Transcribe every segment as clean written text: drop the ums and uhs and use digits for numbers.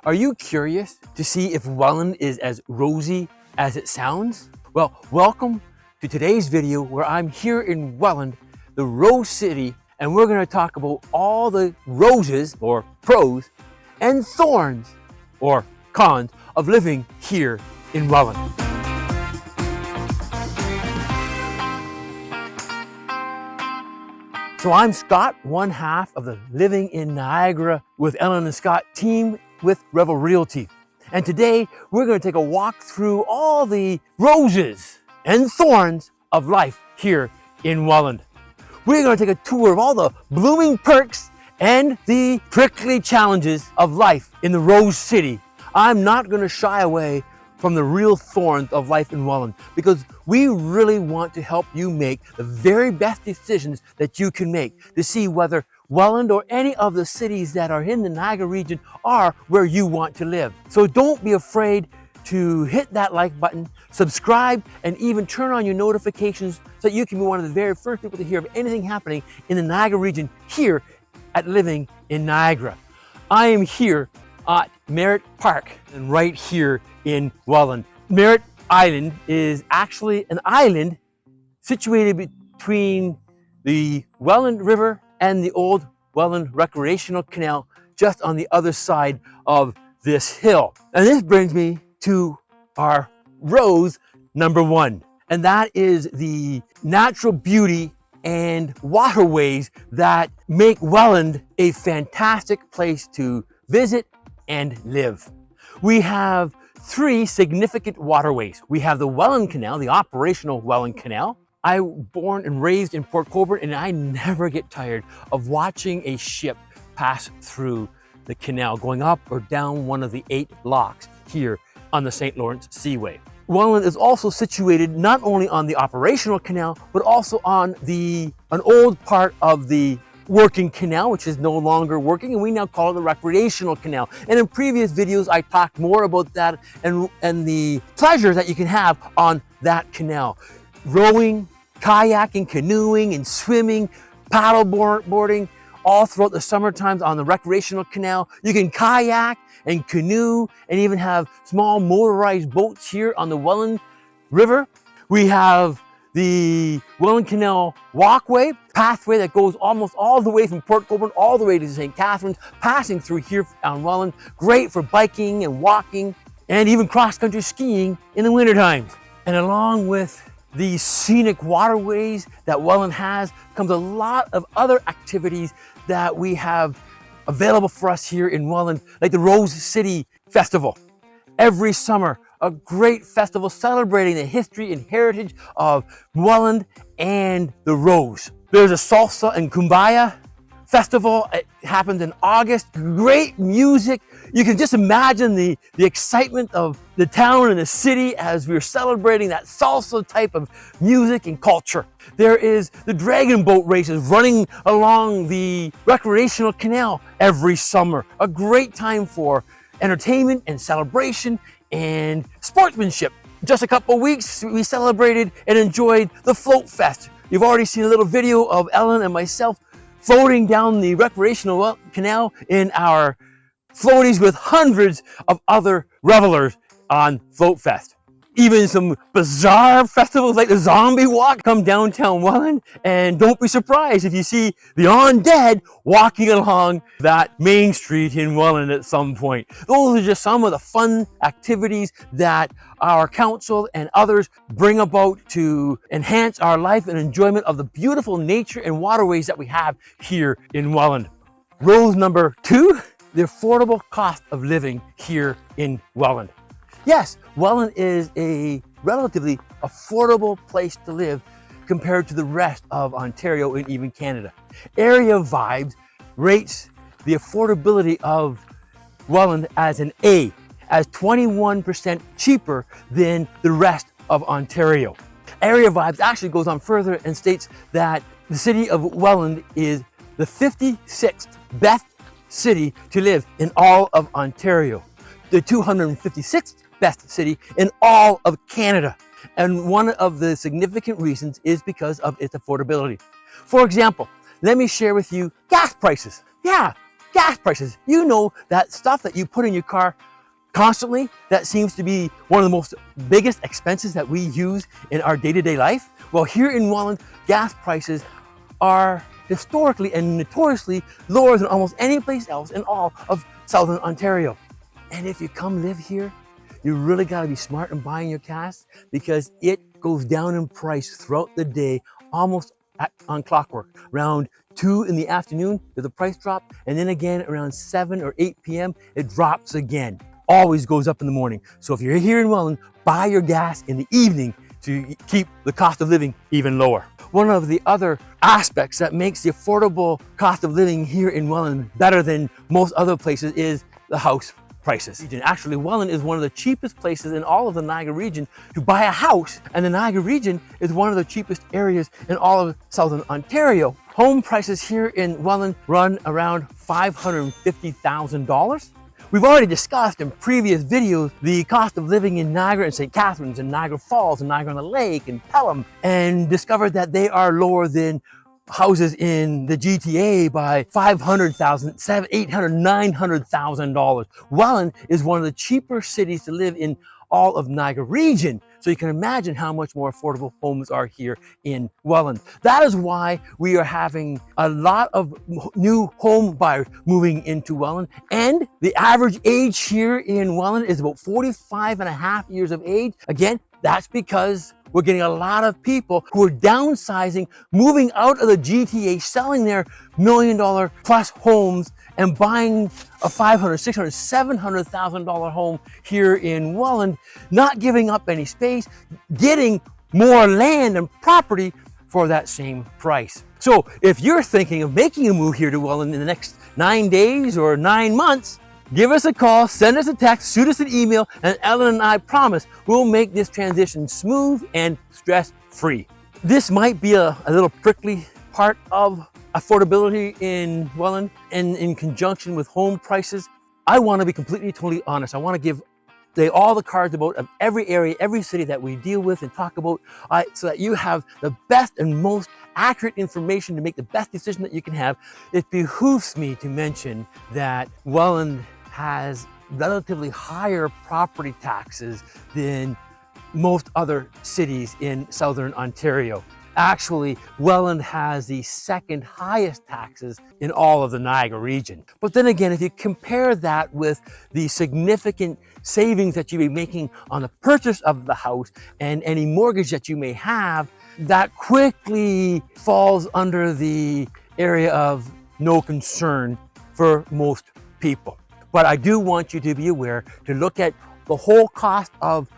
Are you curious to see if Welland is as rosy as it sounds? Well, welcome to today's video where I'm here in Welland, the Rose City, and we're going to talk about all the roses, or pros, and thorns, or cons, of living here in Welland. So I'm Scott, one half of the Living in Niagara with Ellen and Scott team with Revel Realty. And today we're going to take a walk through all the roses and thorns of life here in Welland. We're going to take a tour of all the blooming perks and the prickly challenges of life in the Rose City. I'm not going to shy away from the real thorns of life in Welland, because we really want to help you make the very best decisions that you can make to see whether Welland or any of the cities that are in the Niagara region are where you want to live. So don't be afraid to hit that like button, subscribe, and even turn on your notifications so that you can be one of the very first people to hear of anything happening in the Niagara region here at Living in Niagara. I am here at Merritt Park and right here in Welland. Merritt Island is actually an island situated between the Welland River and the old Welland Recreational Canal, just on the other side of this hill. And this brings me to our rose number one, and that is the natural beauty and waterways that make Welland a fantastic place to visit and live. We have three significant waterways. We have the Welland Canal, the operational Welland Canal. I was born and raised in Port Colborne, and I never get tired of watching a ship pass through the canal, going up or down one of the 8 locks here on the St. Lawrence Seaway. Welland is also situated not only on the operational canal, but also on an old part of the working canal, which is no longer working, and we now call it the recreational canal. And in previous videos I talked more about that and the pleasures that you can have on that canal. Rowing, kayaking, canoeing, and swimming, paddle boarding, all throughout the summer times on the recreational canal. You can kayak and canoe and even have small motorized boats here on the Welland River. We have the Welland Canal walkway, pathway that goes almost all the way from Port Colborne all the way to St. Catharines, passing through here on Welland. Great for biking and walking and even cross-country skiing in the winter times. And along with these scenic waterways that Welland has comes a lot of other activities that we have available for us here in Welland, like the Rose City Festival. Every summer, a great festival celebrating the history and heritage of Welland and the Rose. There's a salsa and kumbaya festival. It happens in August. Great music. You can just imagine the excitement of the town and the city as we're celebrating that salsa type of music and culture. There is the dragon boat races running along the recreational canal every summer. A great time for entertainment and celebration and sportsmanship. Just a couple weeks, we celebrated and enjoyed the Float Fest. You've already seen a little video of Ellen and myself floating down the recreational canal in our floaties with hundreds of other revelers on Float Fest. Even some bizarre festivals like the Zombie Walk come downtown Welland, and don't be surprised if you see the undead walking along that main street in Welland at some point. Those are just some of the fun activities that our council and others bring about to enhance our life and enjoyment of the beautiful nature and waterways that we have here in Welland. Rose number 2, the affordable cost of living here in Welland. Yes, Welland is a relatively affordable place to live compared to the rest of Ontario and even Canada. Area Vibes rates the affordability of Welland as an A, as 21% cheaper than the rest of Ontario. Area Vibes actually goes on further and states that the city of Welland is the 56th best city to live in all of Ontario, the 256th best city in all of Canada. And one of the significant reasons is because of its affordability. For example, let me share with you gas prices. Yeah, gas prices. You know, that stuff that you put in your car constantly, that seems to be one of the most biggest expenses that we use in our day-to-day life. Well, here in Welland, gas prices are historically and notoriously lower than almost any place else in all of Southern Ontario. And if you come live here, you really got to be smart in buying your gas, because it goes down in price throughout the day, almost on clockwork. Around 2 in the afternoon, there's a price drop, and then again around 7 or 8 p.m., it drops again. Always goes up in the morning. So if you're here in Welland, buy your gas in the evening to keep the cost of living even lower. One of the other aspects that makes the affordable cost of living here in Welland better than most other places is the house prices. Actually, Welland is one of the cheapest places in all of the Niagara region to buy a house, and the Niagara region is one of the cheapest areas in all of Southern Ontario. Home prices here in Welland run around $550,000. We've already discussed in previous videos the cost of living in Niagara and St. Catharines and Niagara Falls and Niagara on the Lake and Pelham, and discovered that they are lower than houses in the GTA by $500,000, $700,000, $800,000, $900,000. Welland is one of the cheaper cities to live in all of Niagara region. So you can imagine how much more affordable homes are here in Welland. That is why we are having a lot of new home buyers moving into Welland. And the average age here in Welland is about 45 and a half years of age. Again, that's because we're getting a lot of people who are downsizing, moving out of the GTA, selling their $1 million plus homes and buying a $500,000, $600,000, $700,000 home here in Welland, not giving up any space, getting more land and property for that same price. So if you're thinking of making a move here to Welland in the next 9 days or 9 months, give us a call, send us a text, shoot us an email, and Ellen and I promise we'll make this transition smooth and stress-free. This might be a little prickly part of affordability in Welland, and in conjunction with home prices. I want to be completely, totally honest. I want to give all the cards about of every area, every city that we deal with and talk about, so that you have the best and most accurate information to make the best decision that you can have. It behooves me to mention that Welland has relatively higher property taxes than most other cities in Southern Ontario. Actually, Welland has the second highest taxes in all of the Niagara region. But then again, if you compare that with the significant savings that you'll be making on the purchase of the house and any mortgage that you may have, that quickly falls under the area of no concern for most people. But I do want you to be aware to look at the whole cost of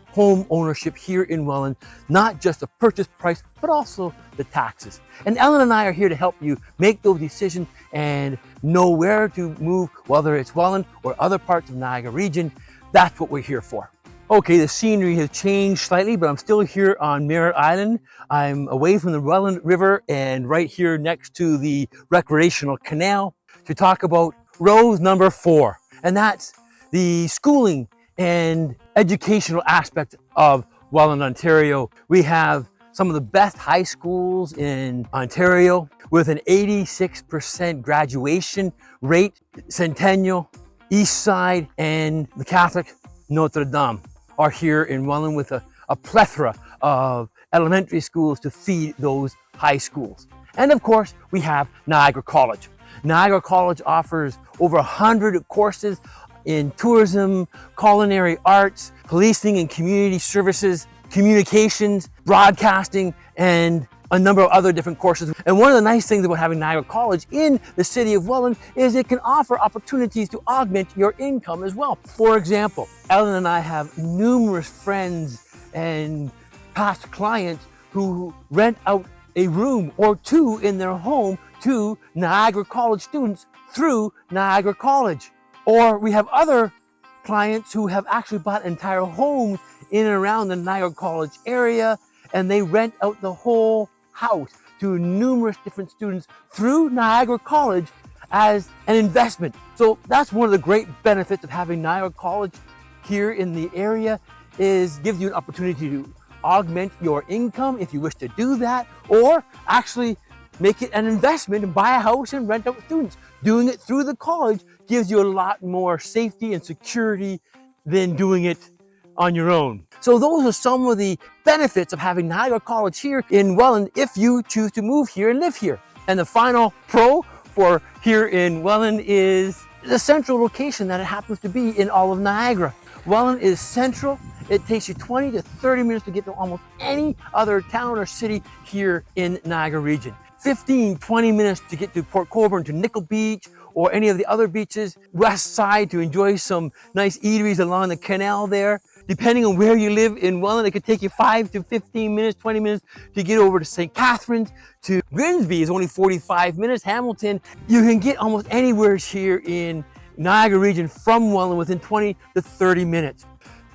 home ownership here in Welland, not just the purchase price, but also the taxes. And Ellen and I are here to help you make those decisions and know where to move, whether it's Welland or other parts of Niagara region. That's what we're here for. Okay, the scenery has changed slightly, but I'm still here on Merritt Island. I'm away from the Welland River and right here next to the recreational canal to talk about rose number 4, and that's the schooling and educational aspect of Welland, Ontario. We have some of the best high schools in Ontario with an 86% graduation rate. Centennial, Eastside, and the Catholic Notre Dame are here in Welland with a plethora of elementary schools to feed those high schools. And of course, we have Niagara College. Niagara College offers over 100 courses in tourism, culinary arts, policing and community services, communications, broadcasting, and a number of other different courses. And one of the nice things about having Niagara College in the city of Welland is it can offer opportunities to augment your income as well. For example, Ellen and I have numerous friends and past clients who rent out a room or two in their home to Niagara College students through Niagara College. Or we have other clients who have actually bought entire homes in and around the Niagara College area, and they rent out the whole house to numerous different students through Niagara College as an investment. So that's one of the great benefits of having Niagara College here in the area, is gives you an opportunity to augment your income if you wish to do that, or actually make it an investment and buy a house and rent out to students. Doing it through the college gives you a lot more safety and security than doing it on your own. So those are some of the benefits of having Niagara College here in Welland if you choose to move here and live here. And the final pro for here in Welland is the central location that it happens to be in all of Niagara. Welland is central. It takes you 20 to 30 minutes to get to almost any other town or city here in Niagara region. 15, 20 minutes to get to Port Colborne, to Nickel Beach, or any of the other beaches, west side, to enjoy some nice eateries along the canal there. Depending on where you live in Welland, it could take you 5 to 15 minutes, 20 minutes to get over to St. Catharines. To Grimsby is only 45 minutes. Hamilton, you can get almost anywhere here in Niagara region from Welland within 20 to 30 minutes.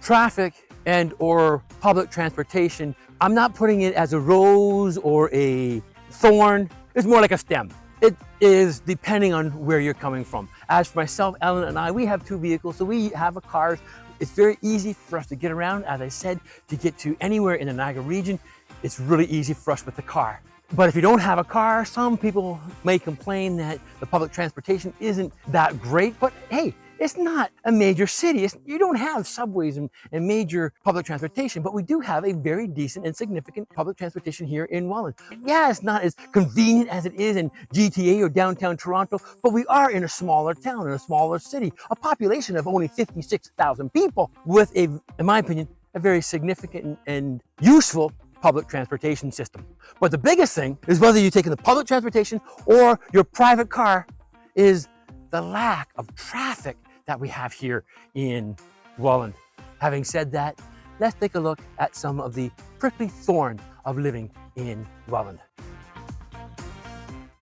Traffic and or public transportation, I'm not putting it as a rose or a thorn. It's more like a stem. It is depending on where you're coming from. As for myself, Ellen and I, we have 2 vehicles, so we have a car. It's very easy for us to get around. As I said, to get to anywhere in the Niagara region, it's really easy for us with the car. But if you don't have a car, some people may complain that the public transportation isn't that great, but hey, it's not a major city. You don't have subways and major public transportation, but we do have a very decent and significant public transportation here in Welland. Yeah, it's not as convenient as it is in GTA or downtown Toronto, but we are in a smaller town, in a smaller city, a population of only 56,000 people with a, in my opinion, a very significant and useful public transportation system. But the biggest thing is whether you're taking the public transportation or your private car is the lack of traffic that we have here in Welland. Having said that, let's take a look at some of the prickly thorns of living in Welland.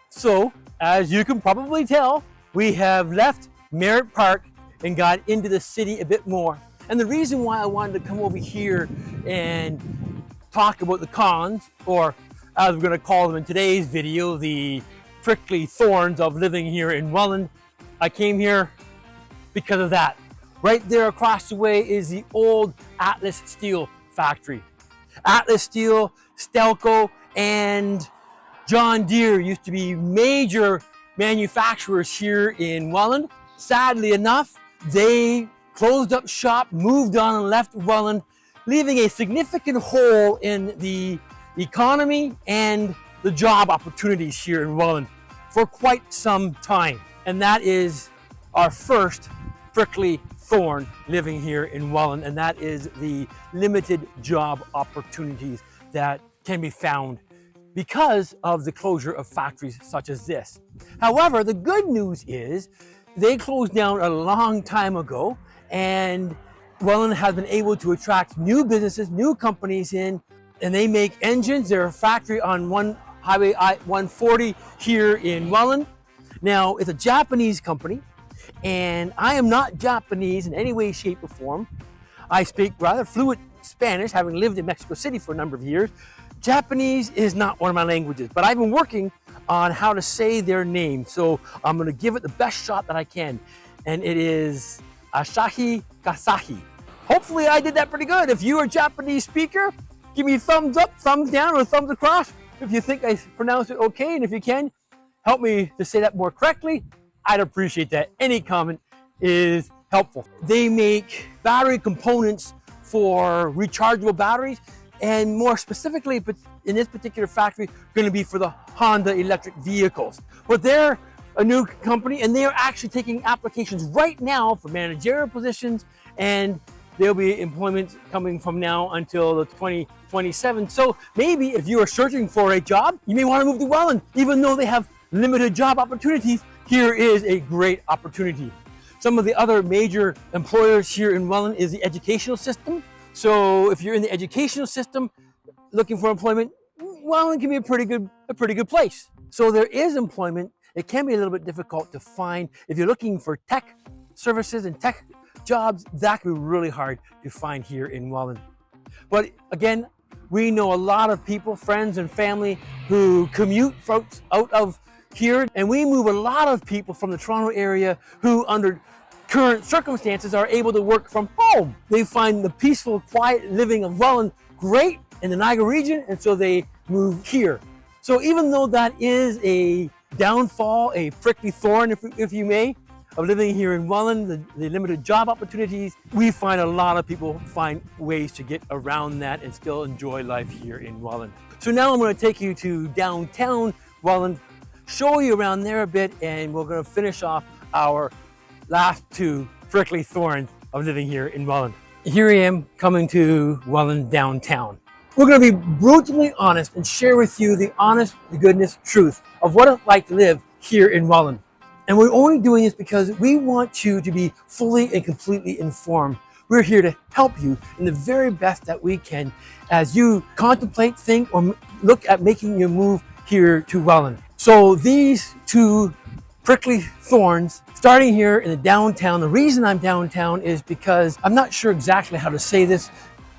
So, as you can probably tell, we have left Merritt Park and got into the city a bit more. And the reason why I wanted to come over here and talk about the cons, or as we're going to call them in today's video, the prickly thorns of living here in Welland, I came here because of that. Right there across the way is the old Atlas Steel factory. Atlas Steel, Stelco, and John Deere used to be major manufacturers here in Welland. Sadly enough, they closed up shop, moved on and left Welland, leaving a significant hole in the economy and the job opportunities here in Welland for quite some time. And that is our first prickly thorn living here in Welland, and that is the limited job opportunities that can be found because of the closure of factories such as this. However, the good news is they closed down a long time ago, and Welland has been able to attract new businesses, new companies in, and they make engines. They're a factory on Highway I-140 here in Welland. Now, it's a Japanese company, and I am not Japanese in any way, shape, or form. I speak rather fluent Spanish, having lived in Mexico City for a number of years. Japanese is not one of my languages, but I've been working on how to say their name, so I'm going to give it the best shot that I can, and it is Asahi Kasahi. Hopefully I did that pretty good. If you are a Japanese speaker, give me a thumbs up, thumbs down, or thumbs across if you think I pronounced it okay, and if you can, help me to say that more correctly. I'd appreciate that. Any comment is helpful. They make battery components for rechargeable batteries, and more specifically, but in this particular factory, going to be for the Honda electric vehicles. But they're a new company, and they are actually taking applications right now for managerial positions, and there'll be employment coming from now until the 2027. So maybe if you are searching for a job, you may want to move to Welland, even though they have limited job opportunities. Here is a great opportunity. Some of the other major employers here in Welland is the educational system. So if you're in the educational system looking for employment, Welland can be a pretty good place. So there is employment. It can be a little bit difficult to find. If you're looking for tech services and tech jobs, that can be really hard to find here in Welland. But again, we know a lot of people, friends and family, who commute out of here, and we move a lot of people from the Toronto area who, under current circumstances, are able to work from home. They find the peaceful, quiet living of Welland great in the Niagara region, and so they move here. So even though that is a downfall, a prickly thorn, if you may, of living here in Welland, the limited job opportunities. We find a lot of people find ways to get around that and still enjoy life here in Welland. So now I'm going to take you to downtown Welland, show you around there a bit, and we're going to finish off our last two prickly thorns of living here in Welland. Here I am coming to Welland downtown. We're going to be brutally honest and share with you the honest to goodness truth of what it's like to live here in Welland. And we're only doing this because we want you to be fully and completely informed. We're here to help you in the very best that we can as you contemplate, think, or look at making your move here to Welland. So these two prickly thorns, starting here in the downtown. The reason I'm downtown is because I'm not sure exactly how to say this.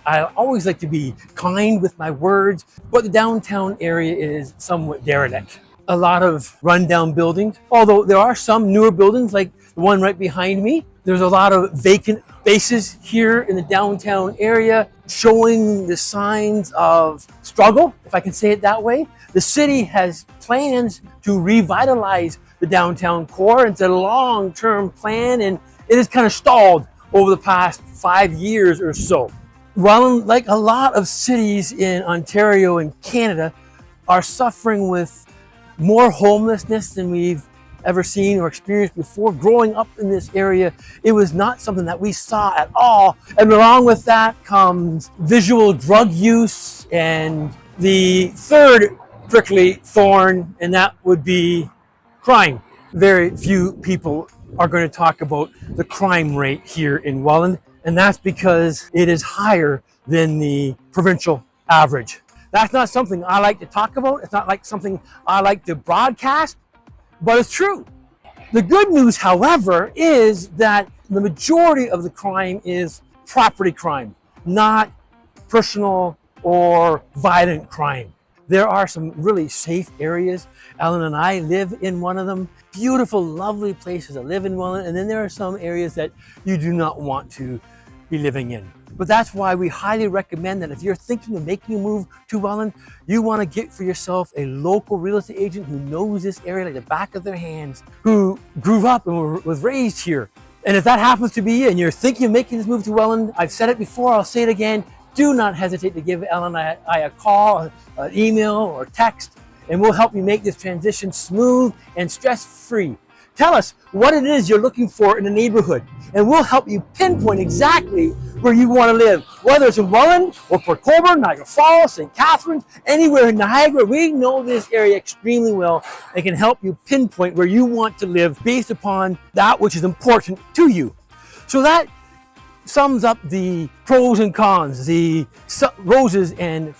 I always like to be kind with my words, but the downtown area is somewhat derelict. A lot of rundown buildings, although there are some newer buildings like the one right behind me. There's a lot of vacant spaces here in the downtown area, showing the signs of struggle, if I can say it that way. The city has plans to revitalize the downtown core. It's a long-term plan, and it has kind of stalled over the past 5 years or so. Welland, like a lot of cities in Ontario and Canada, are suffering with more homelessness than we've ever seen or experienced before. Growing up in this area, it was not something that we saw at all. And along with that comes visual drug use and the third prickly thorn, and that would be crime. Very few people are going to talk about the crime rate here in Welland, and that's because it is higher than the provincial average. That's not something I like to talk about. It's not like something I like to broadcast, but it's true. The good news, however, is that the majority of the crime is property crime, not personal or violent crime. There are some really safe areas. Ellen and I live in one of them. Beautiful, lovely places to live in Welland. And then there are some areas that you do not want to be living in. But that's why we highly recommend that if you're thinking of making a move to Welland, you want to get for yourself a local real estate agent who knows this area like the back of their hands, who grew up and was raised here. And if that happens to be you and you're thinking of making this move to Welland, I've said it before, I'll say it again, do not hesitate to give Ellen and I a call, an email, or text, and we'll help you make this transition smooth and stress-free. Tell us what it is you're looking for in the neighborhood, and we'll help you pinpoint exactly where you want to live. Whether it's in Welland or Port Colborne, Niagara Falls, St. Catharines, anywhere in Niagara, we know this area extremely well and can help you pinpoint where you want to live based upon that which is important to you. So that sums up the pros and cons, the roses and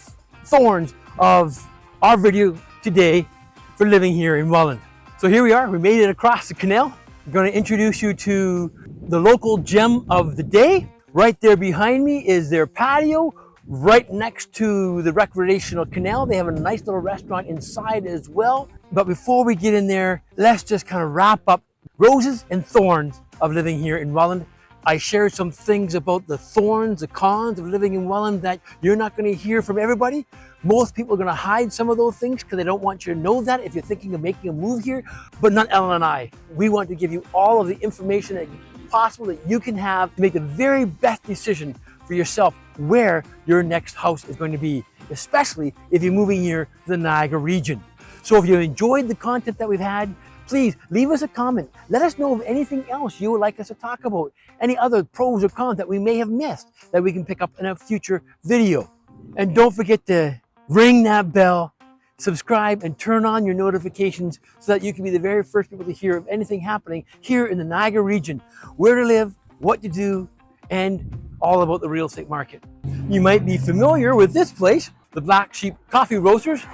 thorns of our video today for living here in Welland. So here we are, we made it across the canal. I'm going to introduce you to the local gem of the day. Right there behind me is their patio, right next to the recreational canal. They have a nice little restaurant inside as well. But before we get in there, let's just kind of wrap up roses and thorns of living here in Welland. I shared some things about the thorns, the cons of living in Welland that you're not going to hear from everybody. Most people are going to hide some of those things because they don't want you to know that if you're thinking of making a move here, but not Ellen and I. We want to give you all of the information that possible that you can have to make the very best decision for yourself where your next house is going to be, especially if you're moving here to the Niagara region. So if you enjoyed the content that we've had, please leave us a comment. Let us know of anything else you would like us to talk about, any other pros or cons that we may have missed that we can pick up in a future video. And don't forget to ring that bell, subscribe, and turn on your notifications so that you can be the very first people to hear of anything happening here in the Niagara region, where to live, what to do, and all about the real estate market. You might be familiar with this place. The Black Sheep Coffee Roasters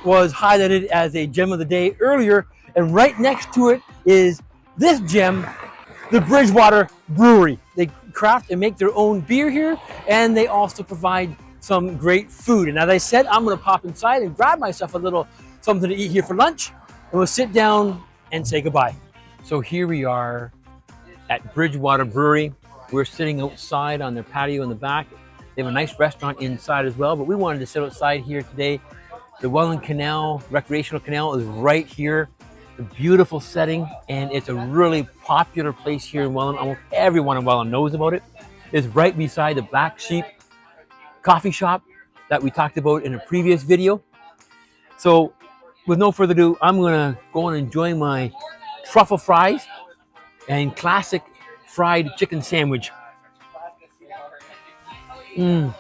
was highlighted as a gem of the day earlier, and right next to it is this gem, the Bridgewater Brewery. They craft and make their own beer here, and they also provide some great food. And as I said, I'm going to pop inside and grab myself a little something to eat here for lunch, and we'll sit down and say goodbye. So here we are at Bridgewater Brewery. We're sitting outside on their patio in the back. They have a nice restaurant inside as well, but we wanted to sit outside here today. The Welland Canal, recreational canal, is right here. a beautiful setting, and it's a really popular place here in Welland. Almost everyone in Welland knows about it. It's right beside the Black Sheep coffee shop that we talked about in a previous video. So with no further ado, I'm gonna go and enjoy my truffle fries and classic fried chicken sandwich. Oh,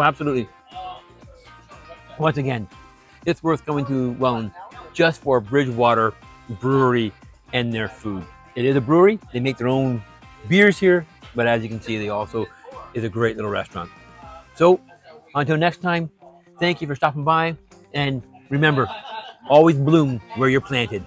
absolutely. Once again, it's worth coming to Welland just for Bridgewater Brewery and their food. It is a brewery. They make their own beers here, but as you can see, they also is a great little restaurant. So until next time, thank you for stopping by, and remember, always bloom where you're planted.